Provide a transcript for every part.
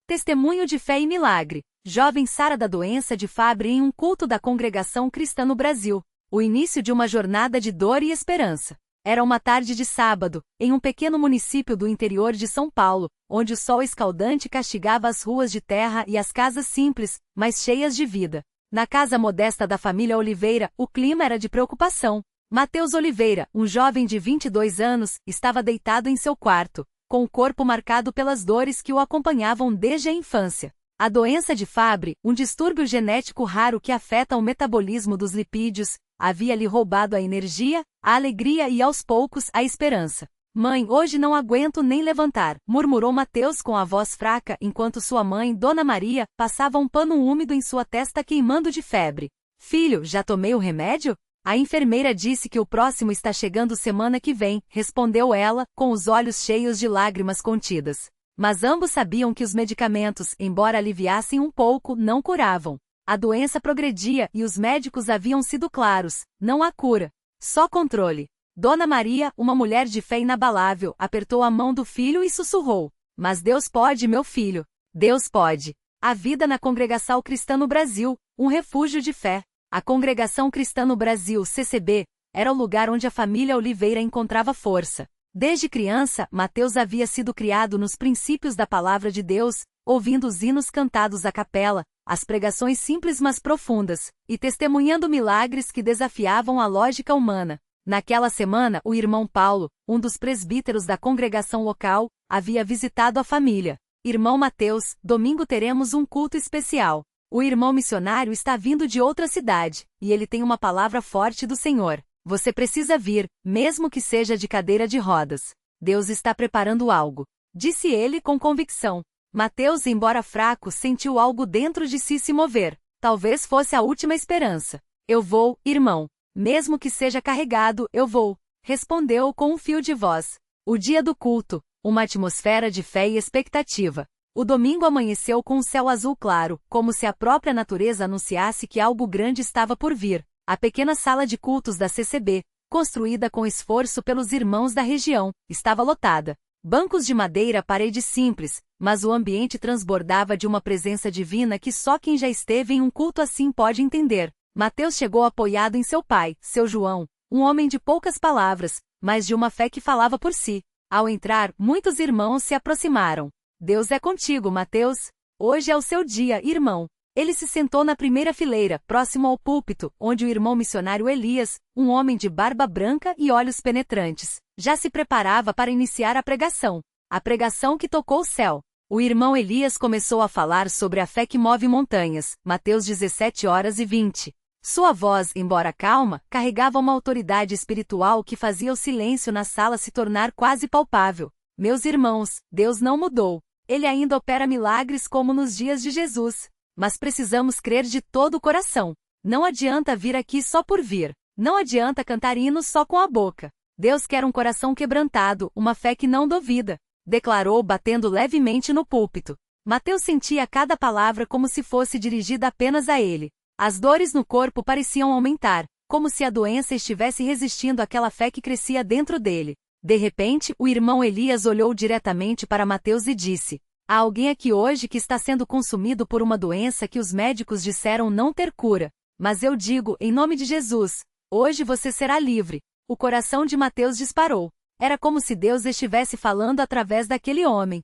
Testemunho de fé e milagre. Jovem sara da doença de Fabry em um culto da Congregação Cristã no Brasil. O início de uma jornada de dor e esperança. Era uma tarde de sábado, em um pequeno município do interior de São Paulo, onde o sol escaldante castigava as ruas de terra e as casas simples, mas cheias de vida. Na casa modesta da família Oliveira, o clima era de preocupação. Mateus Oliveira, um jovem de 22 anos, estava deitado em seu quarto, com o corpo marcado pelas dores que o acompanhavam desde a infância. A doença de Fabry, um distúrbio genético raro que afeta o metabolismo dos lipídios, havia lhe roubado a energia, a alegria e, aos poucos, a esperança. Mãe, hoje não aguento nem levantar, murmurou Mateus com a voz fraca enquanto sua mãe, Dona Maria, passava um pano úmido em sua testa queimando de febre. Filho, já tomei o remédio? A enfermeira disse que o próximo está chegando semana que vem, respondeu ela, com os olhos cheios de lágrimas contidas. Mas ambos sabiam que os medicamentos, embora aliviassem um pouco, não curavam. A doença progredia e os médicos haviam sido claros: não há cura, só controle. Dona Maria, uma mulher de fé inabalável, apertou a mão do filho e sussurrou: mas Deus pode, meu filho. Deus pode. A vida na Congregação Cristã no Brasil, um refúgio de fé. A Congregação Cristã no Brasil, CCB, era o lugar onde a família Oliveira encontrava força. Desde criança, Mateus havia sido criado nos princípios da Palavra de Deus, ouvindo os hinos cantados à capela, as pregações simples mas profundas, e testemunhando milagres que desafiavam a lógica humana. Naquela semana, o irmão Paulo, um dos presbíteros da congregação local, havia visitado a família. Irmão Mateus, domingo teremos um culto especial. O irmão missionário está vindo de outra cidade, e ele tem uma palavra forte do Senhor. Você precisa vir, mesmo que seja de cadeira de rodas. Deus está preparando algo, disse ele com convicção. Mateus, embora fraco, sentiu algo dentro de si se mover. Talvez fosse a última esperança. Eu vou, irmão. Mesmo que seja carregado, eu vou, respondeu com um fio de voz. O dia do culto, uma atmosfera de fé e expectativa. O domingo amanheceu com um céu azul claro, como se a própria natureza anunciasse que algo grande estava por vir. A pequena sala de cultos da CCB, construída com esforço pelos irmãos da região, estava lotada. Bancos de madeira, paredes simples, mas o ambiente transbordava de uma presença divina que só quem já esteve em um culto assim pode entender. Mateus chegou apoiado em seu pai, seu João, um homem de poucas palavras, mas de uma fé que falava por si. Ao entrar, muitos irmãos se aproximaram. Deus é contigo, Mateus. Hoje é o seu dia, irmão. Ele se sentou na primeira fileira, próximo ao púlpito, onde o irmão missionário Elias, um homem de barba branca e olhos penetrantes, já se preparava para iniciar a pregação que tocou o céu. O irmão Elias começou a falar sobre a fé que move montanhas, Mateus 17h20. Sua voz, embora calma, carregava uma autoridade espiritual que fazia o silêncio na sala se tornar quase palpável. Meus irmãos, Deus não mudou. Ele ainda opera milagres como nos dias de Jesus. Mas precisamos crer de todo o coração. Não adianta vir aqui só por vir. Não adianta cantar hinos só com a boca. Deus quer um coração quebrantado, uma fé que não duvida, declarou batendo levemente no púlpito. Mateus sentia cada palavra como se fosse dirigida apenas a ele. As dores no corpo pareciam aumentar, como se a doença estivesse resistindo àquela fé que crescia dentro dele. De repente, o irmão Elias olhou diretamente para Mateus e disse: há alguém aqui hoje que está sendo consumido por uma doença que os médicos disseram não ter cura. Mas eu digo, em nome de Jesus, hoje você será livre. O coração de Mateus disparou. Era como se Deus estivesse falando através daquele homem.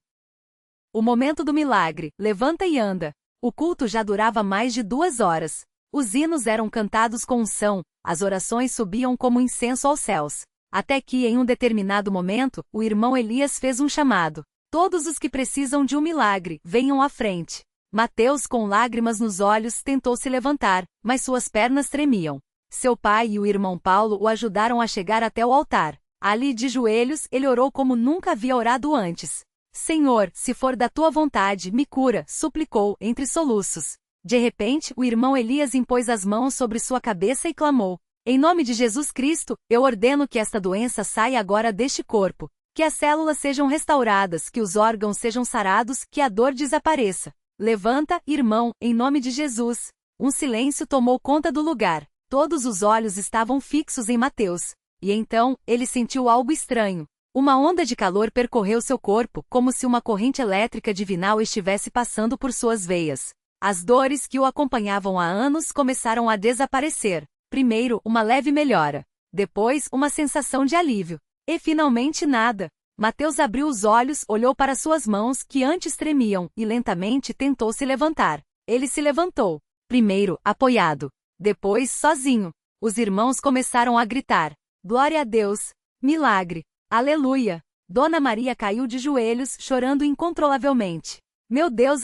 O momento do milagre, levanta e anda. O culto já durava mais de 2 horas. Os hinos eram cantados com unção, as orações subiam como incenso aos céus. Até que, em um determinado momento, o irmão Elias fez um chamado. Todos os que precisam de um milagre, venham à frente. Mateus, com lágrimas nos olhos, tentou se levantar, mas suas pernas tremiam. Seu pai e o irmão Paulo o ajudaram a chegar até o altar. Ali, de joelhos, ele orou como nunca havia orado antes. Senhor, se for da tua vontade, me cura, suplicou, entre soluços. De repente, o irmão Elias impôs as mãos sobre sua cabeça e clamou: em nome de Jesus Cristo, eu ordeno que esta doença saia agora deste corpo. Que as células sejam restauradas, que os órgãos sejam sarados, que a dor desapareça. Levanta, irmão, em nome de Jesus. Um silêncio tomou conta do lugar. Todos os olhos estavam fixos em Mateus. E então, ele sentiu algo estranho. Uma onda de calor percorreu seu corpo, como se uma corrente elétrica divinal estivesse passando por suas veias. As dores que o acompanhavam há anos começaram a desaparecer. Primeiro, uma leve melhora. Depois, uma sensação de alívio. E finalmente nada. Mateus abriu os olhos, olhou para suas mãos, que antes tremiam, e lentamente tentou se levantar. Ele se levantou. Primeiro, apoiado. Depois, sozinho. Os irmãos começaram a gritar: Glória a Deus! Milagre! Aleluia! Dona Maria caiu de joelhos, chorando incontrolavelmente. Meu Deus,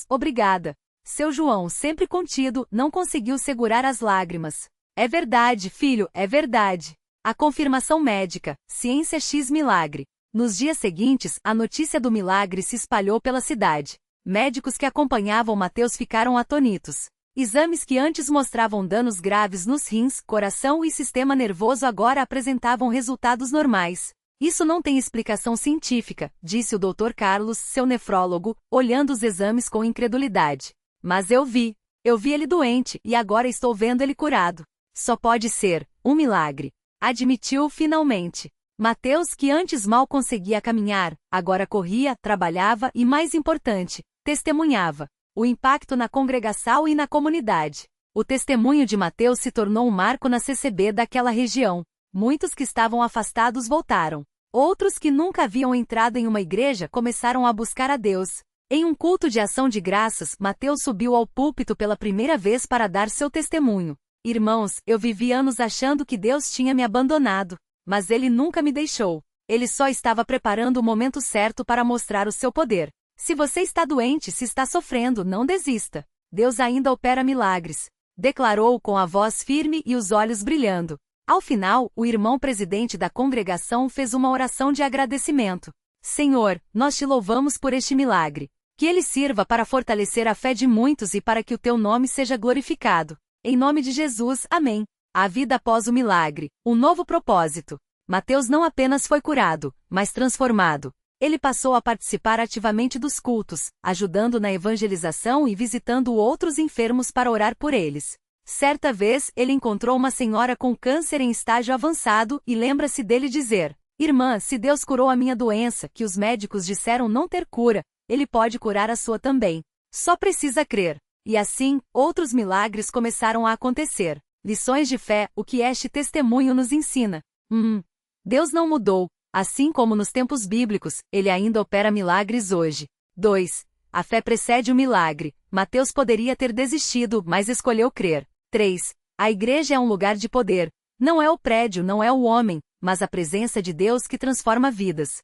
obrigada! Seu João, sempre contido, não conseguiu segurar as lágrimas. É verdade, filho, é verdade. A confirmação médica, ciência X milagre. Nos dias seguintes, a notícia do milagre se espalhou pela cidade. Médicos que acompanhavam Mateus ficaram atônitos. Exames que antes mostravam danos graves nos rins, coração e sistema nervoso agora apresentavam resultados normais. Isso não tem explicação científica, disse o Dr. Carlos, seu nefrólogo, olhando os exames com incredulidade. Mas eu vi ele doente, e agora estou vendo ele curado. Só pode ser um milagre. Admitiu finalmente. Mateus, que antes mal conseguia caminhar, agora corria, trabalhava e, mais importante, testemunhava. O impacto na congregação e na comunidade. O testemunho de Mateus se tornou um marco na CCB daquela região. Muitos que estavam afastados voltaram. Outros que nunca haviam entrado em uma igreja começaram a buscar a Deus. Em um culto de ação de graças, Mateus subiu ao púlpito pela primeira vez para dar seu testemunho. Irmãos, eu vivi anos achando que Deus tinha me abandonado. Mas Ele nunca me deixou. Ele só estava preparando o momento certo para mostrar o seu poder. Se você está doente, se está sofrendo, não desista. Deus ainda opera milagres. Declarou com a voz firme e os olhos brilhando. Ao final, o irmão presidente da congregação fez uma oração de agradecimento. Senhor, nós te louvamos por este milagre. Que ele sirva para fortalecer a fé de muitos e para que o teu nome seja glorificado. Em nome de Jesus, amém. A vida após o milagre, um novo propósito. Mateus não apenas foi curado, mas transformado. Ele passou a participar ativamente dos cultos, ajudando na evangelização e visitando outros enfermos para orar por eles. Certa vez, ele encontrou uma senhora com câncer em estágio avançado e lembra-se dele dizer: Irmã, se Deus curou a minha doença, que os médicos disseram não ter cura, Ele pode curar a sua também. Só precisa crer. E assim, outros milagres começaram a acontecer. Lições de fé, o que este testemunho nos ensina. Deus não mudou. Assim como nos tempos bíblicos, Ele ainda opera milagres hoje. 2. A fé precede o milagre. Mateus poderia ter desistido, mas escolheu crer. 3. A igreja é um lugar de poder. Não é o prédio, não é o homem, mas a presença de Deus que transforma vidas.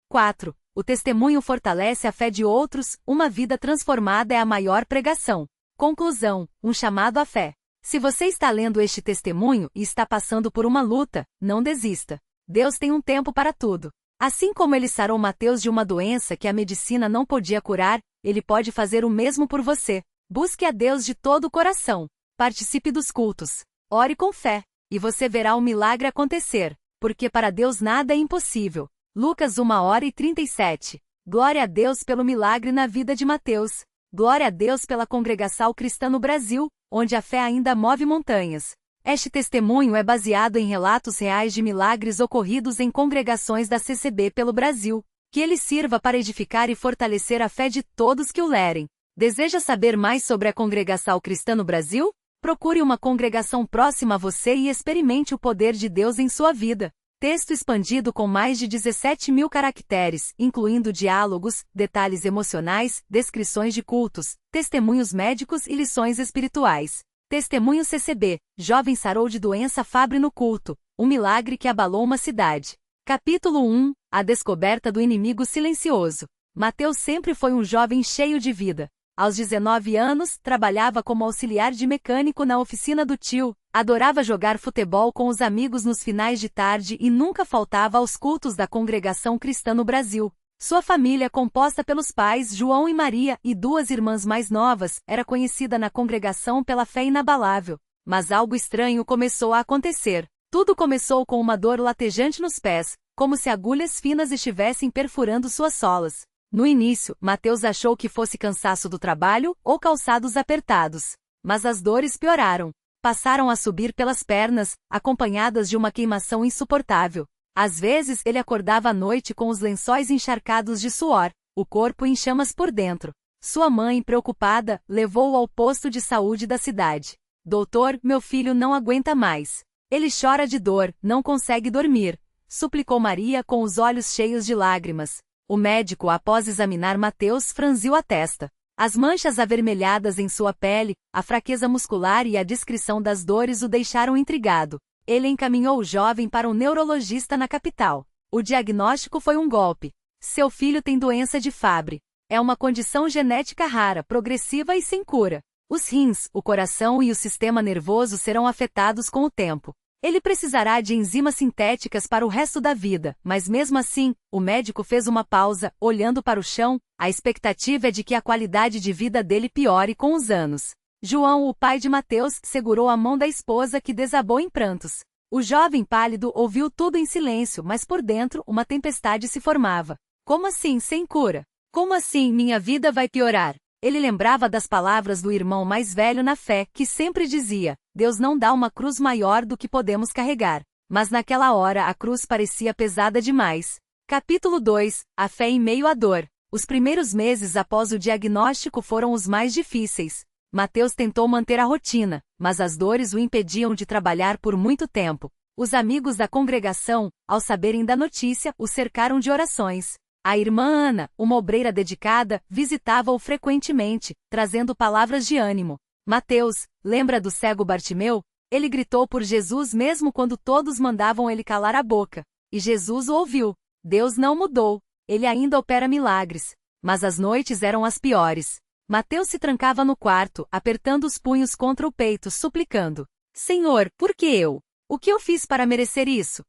4. O testemunho fortalece a fé de outros, uma vida transformada é a maior pregação. Conclusão, um chamado à fé. Se você está lendo este testemunho e está passando por uma luta, não desista. Deus tem um tempo para tudo. Assim como Ele sarou Mateus de uma doença que a medicina não podia curar, Ele pode fazer o mesmo por você. Busque a Deus de todo o coração. Participe dos cultos. Ore com fé. E você verá o milagre acontecer. Porque para Deus nada é impossível. Lucas 1h37. Glória a Deus pelo milagre na vida de Mateus. Glória a Deus pela congregação cristã no Brasil, onde a fé ainda move montanhas. Este testemunho é baseado em relatos reais de milagres ocorridos em congregações da CCB pelo Brasil. Que ele sirva para edificar e fortalecer a fé de todos que o lerem. Deseja saber mais sobre a congregação cristã no Brasil? Procure uma congregação próxima a você e experimente o poder de Deus em sua vida. Texto expandido com mais de 17.000 caracteres, incluindo diálogos, detalhes emocionais, descrições de cultos, testemunhos médicos e lições espirituais. Testemunho CCB, jovem sarou de doença febre no culto, um milagre que abalou uma cidade. Capítulo 1, a descoberta do inimigo silencioso. Mateus sempre foi um jovem cheio de vida. Aos 19 anos, trabalhava como auxiliar de mecânico na oficina do tio, adorava jogar futebol com os amigos nos finais de tarde e nunca faltava aos cultos da congregação cristã no Brasil. Sua família, composta pelos pais João e Maria e duas irmãs mais novas, era conhecida na congregação pela fé inabalável. Mas algo estranho começou a acontecer. Tudo começou com uma dor latejante nos pés, como se agulhas finas estivessem perfurando suas solas. No início, Mateus achou que fosse cansaço do trabalho ou calçados apertados. Mas as dores pioraram. Passaram a subir pelas pernas, acompanhadas de uma queimação insuportável. Às vezes ele acordava à noite com os lençóis encharcados de suor, o corpo em chamas por dentro. Sua mãe, preocupada, levou-o ao posto de saúde da cidade. Doutor, meu filho não aguenta mais. Ele chora de dor, não consegue dormir, suplicou Maria com os olhos cheios de lágrimas. O médico, após examinar Mateus, franziu a testa. As manchas avermelhadas em sua pele, a fraqueza muscular e a descrição das dores o deixaram intrigado. Ele encaminhou o jovem para um neurologista na capital. O diagnóstico foi um golpe. Seu filho tem doença de Fabry. É uma condição genética rara, progressiva e sem cura. Os rins, o coração e o sistema nervoso serão afetados com o tempo. Ele precisará de enzimas sintéticas para o resto da vida, mas mesmo assim, o médico fez uma pausa, olhando para o chão. A expectativa é de que a qualidade de vida dele piore com os anos. João, o pai de Mateus, segurou a mão da esposa que desabou em prantos. O jovem pálido ouviu tudo em silêncio, mas por dentro uma tempestade se formava. Como assim, sem cura? Como assim, minha vida vai piorar? Ele lembrava das palavras do irmão mais velho na fé, que sempre dizia: Deus não dá uma cruz maior do que podemos carregar. Mas naquela hora a cruz parecia pesada demais. Capítulo 2 – A fé em meio à dor. Os primeiros meses após o diagnóstico foram os mais difíceis. Mateus tentou manter a rotina, mas as dores o impediam de trabalhar por muito tempo. Os amigos da congregação, ao saberem da notícia, o cercaram de orações. A irmã Ana, uma obreira dedicada, visitava-o frequentemente, trazendo palavras de ânimo. Mateus, lembra do cego Bartimeu? Ele gritou por Jesus mesmo quando todos mandavam ele calar a boca. E Jesus o ouviu. Deus não mudou. Ele ainda opera milagres. Mas as noites eram as piores. Mateus se trancava no quarto, apertando os punhos contra o peito, suplicando: Senhor, por que eu? O que eu fiz para merecer isso?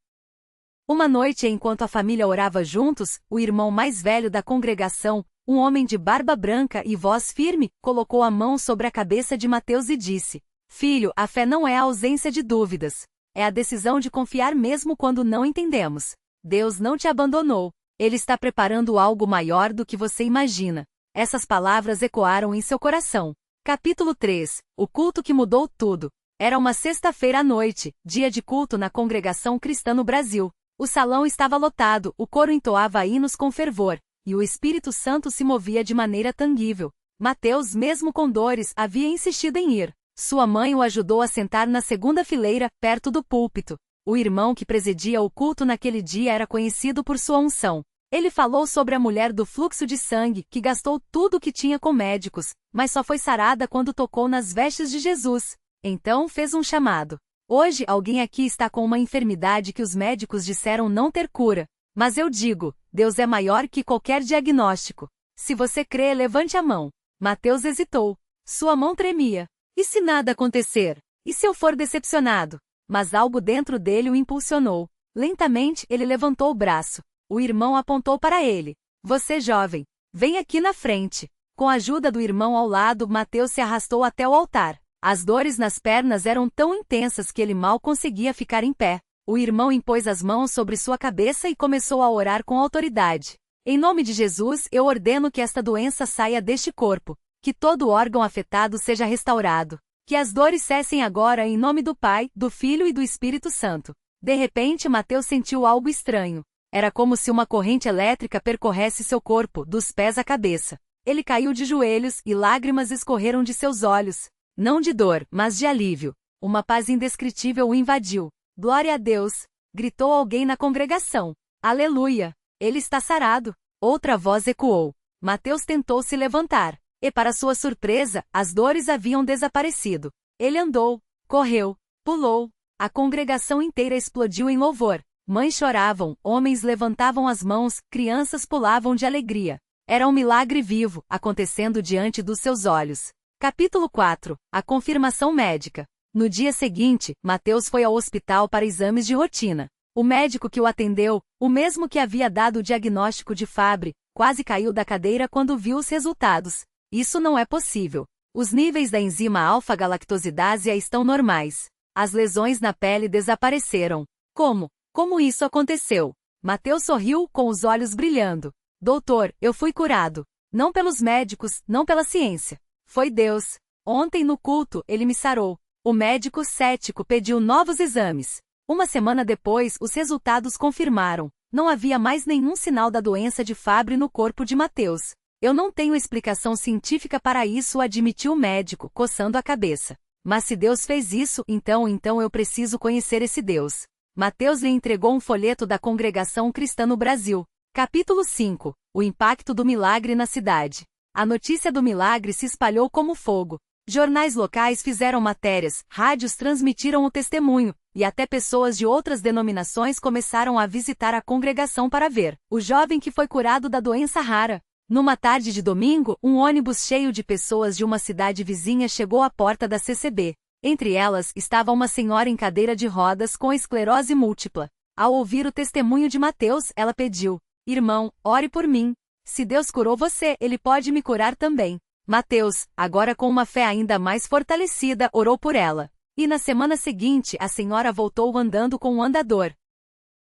Uma noite, enquanto a família orava juntos, o irmão mais velho da congregação, um homem de barba branca e voz firme, colocou a mão sobre a cabeça de Mateus e disse: Filho, a fé não é a ausência de dúvidas. É a decisão de confiar mesmo quando não entendemos. Deus não te abandonou. Ele está preparando algo maior do que você imagina. Essas palavras ecoaram em seu coração. Capítulo 3 – O culto que mudou tudo. Era uma sexta-feira à noite, dia de culto na congregação cristã no Brasil. O salão estava lotado, o coro entoava hinos com fervor, e o Espírito Santo se movia de maneira tangível. Mateus, mesmo com dores, havia insistido em ir. Sua mãe o ajudou a sentar na segunda fileira, perto do púlpito. O irmão que presidia o culto naquele dia era conhecido por sua unção. Ele falou sobre a mulher do fluxo de sangue, que gastou tudo o que tinha com médicos, mas só foi sarada quando tocou nas vestes de Jesus. Então fez um chamado. Hoje alguém aqui está com uma enfermidade que os médicos disseram não ter cura. Mas eu digo, Deus é maior que qualquer diagnóstico. Se você crê, levante a mão. Mateus hesitou. Sua mão tremia. E se nada acontecer? E se eu for decepcionado? Mas algo dentro dele o impulsionou. Lentamente ele levantou o braço. O irmão apontou para ele. Você jovem, vem aqui na frente. Com a ajuda do irmão ao lado, Mateus se arrastou até o altar. As dores nas pernas eram tão intensas que ele mal conseguia ficar em pé. O irmão impôs as mãos sobre sua cabeça e começou a orar com autoridade. Em nome de Jesus, eu ordeno que esta doença saia deste corpo. Que todo órgão afetado seja restaurado. Que as dores cessem agora em nome do Pai, do Filho e do Espírito Santo. De repente, Mateus sentiu algo estranho. Era como se uma corrente elétrica percorresse seu corpo, dos pés à cabeça. Ele caiu de joelhos e lágrimas escorreram de seus olhos. Não de dor, mas de alívio. Uma paz indescritível o invadiu. Glória a Deus! Gritou alguém na congregação. Aleluia! Ele está sarado. Outra voz ecoou. Mateus tentou se levantar. E para sua surpresa, as dores haviam desaparecido. Ele andou, correu, pulou. A congregação inteira explodiu em louvor. Mães choravam, homens levantavam as mãos, crianças pulavam de alegria. Era um milagre vivo, acontecendo diante dos seus olhos. Capítulo 4 – A confirmação médica. No dia seguinte, Mateus foi ao hospital para exames de rotina. O médico que o atendeu, o mesmo que havia dado o diagnóstico de Fabry, quase caiu da cadeira quando viu os resultados. Isso não é possível. Os níveis da enzima alfa-galactosidase estão normais. As lesões na pele desapareceram. Como? Como isso aconteceu? Mateus sorriu, com os olhos brilhando. Doutor, eu fui curado. Não pelos médicos, não pela ciência. Foi Deus. Ontem no culto, ele me sarou. O médico cético pediu novos exames. Uma semana depois, os resultados confirmaram. Não havia mais nenhum sinal da doença de Fabry no corpo de Mateus. Eu não tenho explicação científica para isso, admitiu o médico, coçando a cabeça. Mas se Deus fez isso, então eu preciso conhecer esse Deus. Mateus lhe entregou um folheto da Congregação Cristã no Brasil. Capítulo 5. O impacto do milagre na cidade. A notícia do milagre se espalhou como fogo. Jornais locais fizeram matérias, rádios transmitiram o testemunho, e até pessoas de outras denominações começaram a visitar a congregação para ver o jovem que foi curado da doença rara. Numa tarde de domingo, um ônibus cheio de pessoas de uma cidade vizinha chegou à porta da CCB. Entre elas estava uma senhora em cadeira de rodas com esclerose múltipla. Ao ouvir o testemunho de Mateus, ela pediu: "Irmão, ore por mim. Se Deus curou você, Ele pode me curar também." Mateus, agora com uma fé ainda mais fortalecida, orou por ela. E na semana seguinte, a senhora voltou andando com um andador.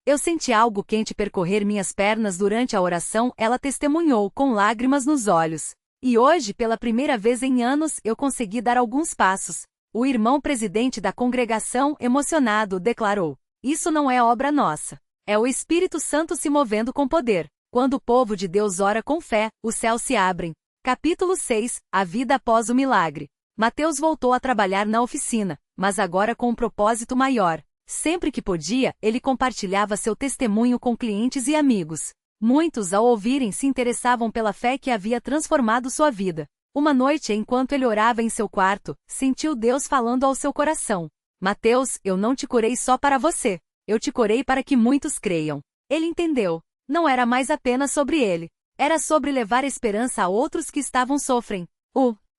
"Eu senti algo quente percorrer minhas pernas durante a oração", ela testemunhou, com lágrimas nos olhos. "E hoje, pela primeira vez em anos, eu consegui dar alguns passos." O irmão presidente da congregação, emocionado, declarou: "Isso não é obra nossa. É o Espírito Santo se movendo com poder. Quando o povo de Deus ora com fé, os céus se abrem." Capítulo 6. A vida após o milagre. Mateus voltou a trabalhar na oficina, mas agora com um propósito maior. Sempre que podia, ele compartilhava seu testemunho com clientes e amigos. Muitos, ao ouvirem, se interessavam pela fé que havia transformado sua vida. Uma noite, enquanto ele orava em seu quarto, sentiu Deus falando ao seu coração: "Mateus, eu não te curei só para você. Eu te curei para que muitos creiam." Ele entendeu. Não era mais apenas sobre ele. Era sobre levar esperança a outros que estavam sofrendo.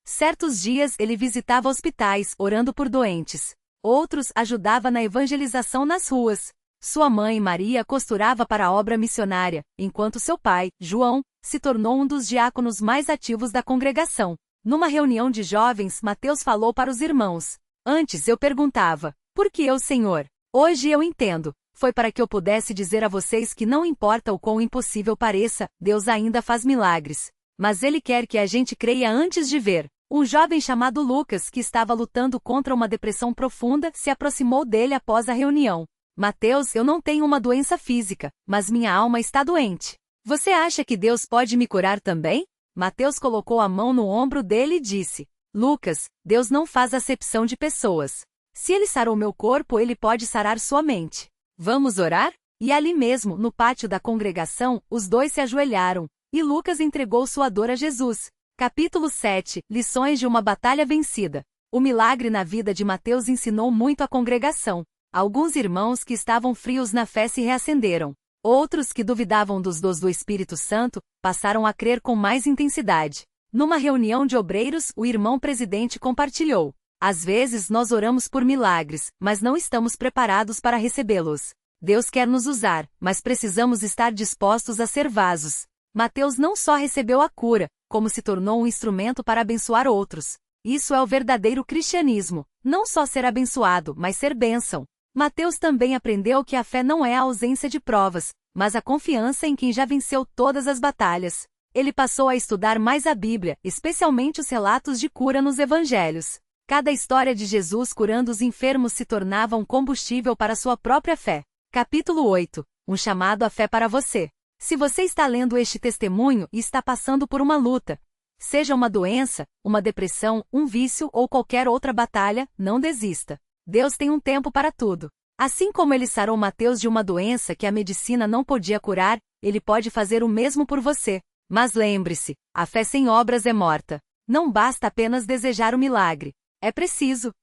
Certos dias ele visitava hospitais, orando por doentes. Outros ajudava na evangelização nas ruas. Sua mãe, Maria, costurava para a obra missionária, enquanto seu pai, João, se tornou um dos diáconos mais ativos da congregação. Numa reunião de jovens, Mateus falou para os irmãos: "Antes eu perguntava, por que eu, Senhor? Hoje eu entendo. Foi para que eu pudesse dizer a vocês que não importa o quão impossível pareça, Deus ainda faz milagres. Mas Ele quer que a gente creia antes de ver." Um jovem chamado Lucas, que estava lutando contra uma depressão profunda, se aproximou dele após a reunião. "Mateus, eu não tenho uma doença física, mas minha alma está doente. Você acha que Deus pode me curar também?" Mateus colocou a mão no ombro dele e disse: "Lucas, Deus não faz acepção de pessoas. Se Ele sarou meu corpo, Ele pode sarar sua mente. Vamos orar?" E ali mesmo, no pátio da congregação, os dois se ajoelharam, e Lucas entregou sua dor a Jesus. Capítulo 7. Lições de uma batalha vencida. O milagre na vida de Mateus ensinou muito à congregação. Alguns irmãos que estavam frios na fé se reacenderam. Outros que duvidavam dos dons do Espírito Santo, passaram a crer com mais intensidade. Numa reunião de obreiros, o irmão presidente compartilhou: "Às vezes nós oramos por milagres, mas não estamos preparados para recebê-los. Deus quer nos usar, mas precisamos estar dispostos a ser vasos." Mateus não só recebeu a cura, como se tornou um instrumento para abençoar outros. Isso é o verdadeiro cristianismo, não só ser abençoado, mas ser bênção. Mateus também aprendeu que a fé não é a ausência de provas, mas a confiança em quem já venceu todas as batalhas. Ele passou a estudar mais a Bíblia, especialmente os relatos de cura nos evangelhos. Cada história de Jesus curando os enfermos se tornava um combustível para sua própria fé. Capítulo 8. Um chamado à fé para você. Se você está lendo este testemunho e está passando por uma luta, seja uma doença, uma depressão, um vício ou qualquer outra batalha, não desista. Deus tem um tempo para tudo. Assim como Ele sarou Mateus de uma doença que a medicina não podia curar, Ele pode fazer o mesmo por você. Mas lembre-se, a fé sem obras é morta. Não basta apenas desejar o milagre. É preciso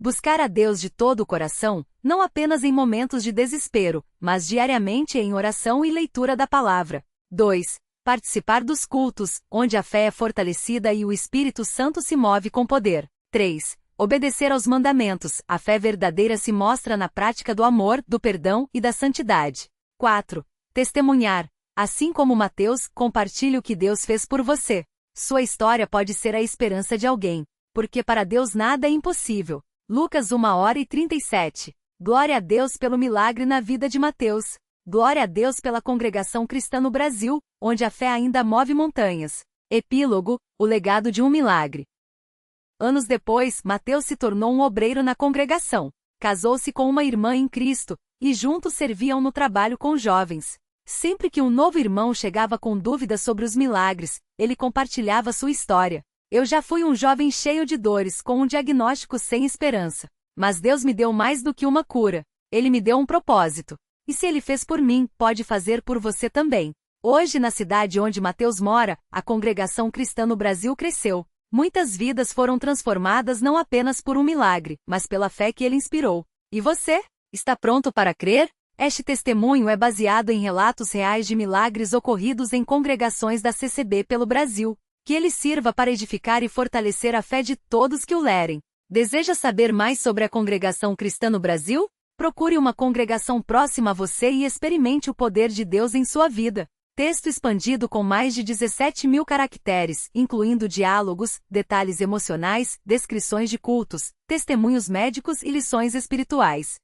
buscar a Deus de todo o coração, não apenas em momentos de desespero, mas diariamente em oração e leitura da palavra. 2. Participar dos cultos, onde a fé é fortalecida e o Espírito Santo se move com poder. 3. Obedecer aos mandamentos. A fé verdadeira se mostra na prática do amor, do perdão e da santidade. 4. Testemunhar. Assim como Mateus, compartilhe o que Deus fez por você. Sua história pode ser a esperança de alguém, porque para Deus nada é impossível. Lucas 1h37. Glória a Deus pelo milagre na vida de Mateus. Glória a Deus pela congregação cristã no Brasil, onde a fé ainda move montanhas. Epílogo: o legado de um milagre. Anos depois, Mateus se tornou um obreiro na congregação. casou-se com uma irmã em Cristo, e juntos serviam no trabalho com jovens. Sempre que um novo irmão chegava com dúvidas sobre os milagres, ele compartilhava sua história. Eu já fui um jovem cheio de dores, com um diagnóstico sem esperança. Mas Deus me deu mais do que uma cura. Ele me deu um propósito. E se Ele fez por mim, pode fazer por você também. Hoje, na cidade onde Mateus mora, a congregação cristã no Brasil cresceu. Muitas vidas foram transformadas não apenas por um milagre, mas pela fé que ele inspirou. E você? Está pronto para crer? Este testemunho é baseado em relatos reais de milagres ocorridos em congregações da CCB pelo Brasil. Que ele sirva para edificar e fortalecer a fé de todos que o lerem. Deseja saber mais sobre a congregação cristã no Brasil? Procure uma congregação próxima a você e experimente o poder de Deus em sua vida. Texto expandido com mais de 17.000 caracteres, incluindo diálogos, detalhes emocionais, descrições de cultos, testemunhos médicos e lições espirituais.